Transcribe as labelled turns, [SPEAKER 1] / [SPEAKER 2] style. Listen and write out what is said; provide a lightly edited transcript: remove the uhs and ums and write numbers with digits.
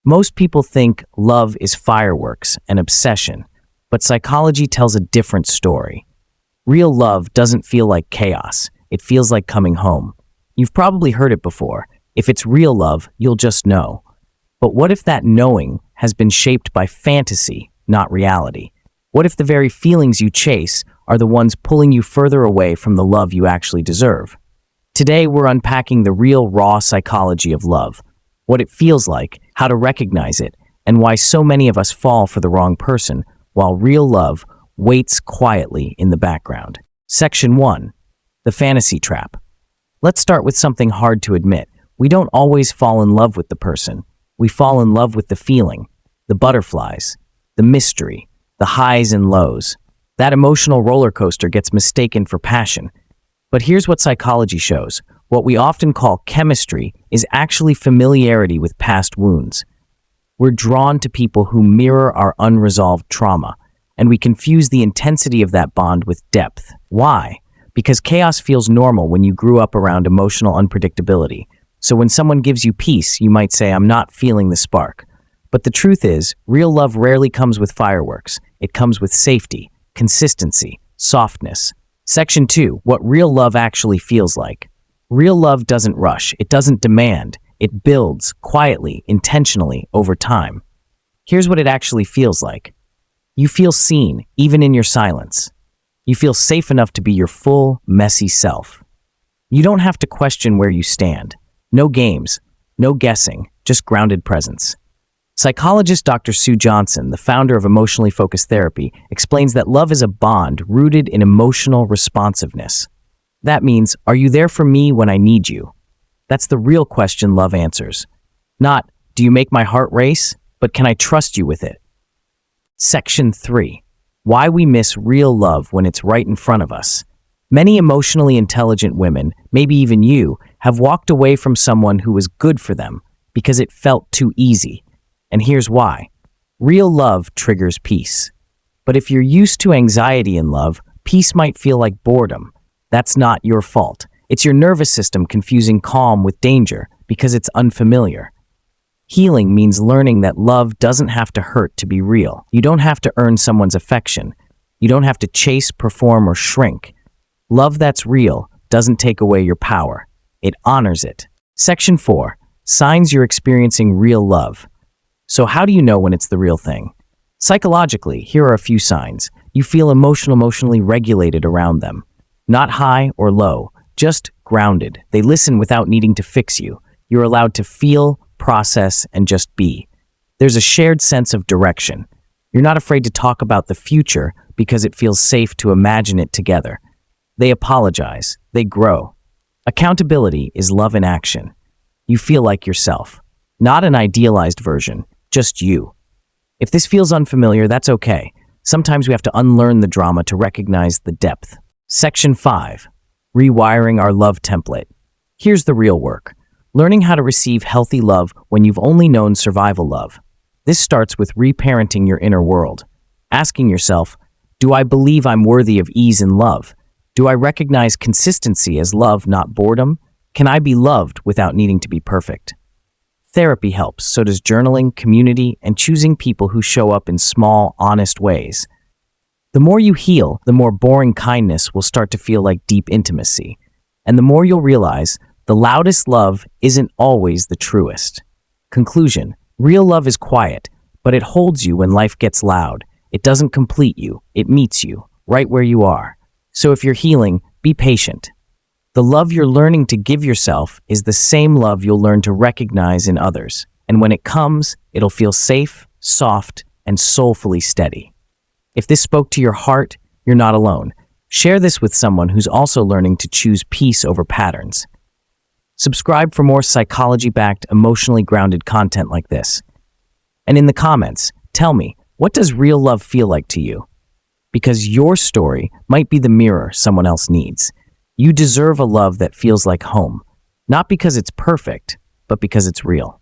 [SPEAKER 1] Most people think love is fireworks and obsession, but psychology tells a different story. Real love doesn't feel like chaos. It feels like coming home. You've probably heard it before. If it's real love, you'll just know. But what if that knowing has been shaped by fantasy, not reality? What if the very feelings you chase are the ones pulling you further away from the love you actually deserve? Today, we're unpacking the real, raw psychology of love, what it feels like, how to recognize it, and why so many of us fall for the wrong person, while real love waits quietly in the background. Section 1. The Fantasy Trap. Let's start with something hard to admit. We don't always fall in love with the person. We fall in love with the feeling, the butterflies, the mystery, the highs and lows. That emotional roller coaster gets mistaken for passion. But here's what psychology shows. What we often call chemistry is actually familiarity with past wounds. We're drawn to people who mirror our unresolved trauma, and we confuse the intensity of that bond with depth. Why? Because chaos feels normal when you grew up around emotional unpredictability. So when someone gives you peace, you might say, "I'm not feeling the spark." But the truth is, real love rarely comes with fireworks. It comes with safety, consistency, softness. Section 2. What real love actually feels like. Real love doesn't rush. It doesn't demand. It builds quietly, intentionally, over time. Here's what it actually feels like. You feel seen, even in your silence. You feel safe enough to be your full, messy self. You don't have to question where you stand. No games, no guessing, just grounded presence. Psychologist Dr. Sue Johnson, the founder of Emotionally Focused Therapy, explains that love is a bond rooted in emotional responsiveness. That means, are you there for me when I need you? That's the real question love answers. Not, do you make my heart race? But can I trust you with it? Section 3. Why we miss real love when it's right in front of us. Many emotionally intelligent women, maybe even you, have walked away from someone who was good for them because it felt too easy. And here's why. Real love triggers peace. But if you're used to anxiety in love, peace might feel like boredom. That's not your fault. It's your nervous system confusing calm with danger because it's unfamiliar. Healing means learning that love doesn't have to hurt to be real. You don't have to earn someone's affection. You don't have to chase, perform, or shrink. Love that's real doesn't take away your power. It honors it. Section 4. Signs you're experiencing real love. So how do you know when it's the real thing? Psychologically, here are a few signs. You feel emotionally regulated around them. Not high or low, just grounded. They listen without needing to fix you. You're allowed to feel, process, and just be. There's a shared sense of direction. You're not afraid to talk about the future because it feels safe to imagine it together. They apologize. They grow. Accountability is love in action. You feel like yourself. Not an idealized version, just you. If this feels unfamiliar, that's okay. Sometimes we have to unlearn the drama to recognize the depth. Section 5. Rewiring our love template. Here's the real work. Learning how to receive healthy love when you've only known survival love. This starts with reparenting your inner world. Asking yourself, do I believe I'm worthy of ease in love? Do I recognize consistency as love, not boredom? Can I be loved without needing to be perfect? Therapy helps, so does journaling, community, and choosing people who show up in small, honest ways. The more you heal, the more boring kindness will start to feel like deep intimacy. And the more you'll realize, the loudest love isn't always the truest. Conclusion. Real love is quiet, but it holds you when life gets loud. It doesn't complete you. It meets you, right where you are. So if you're healing, be patient. The love you're learning to give yourself is the same love you'll learn to recognize in others. And when it comes, it'll feel safe, soft, and soulfully steady. If this spoke to your heart, you're not alone. Share this with someone who's also learning to choose peace over patterns. Subscribe for more psychology-backed, emotionally grounded content like this. And in the comments, tell me, what does real love feel like to you? Because your story might be the mirror someone else needs. You deserve a love that feels like home, not because it's perfect, but because it's real.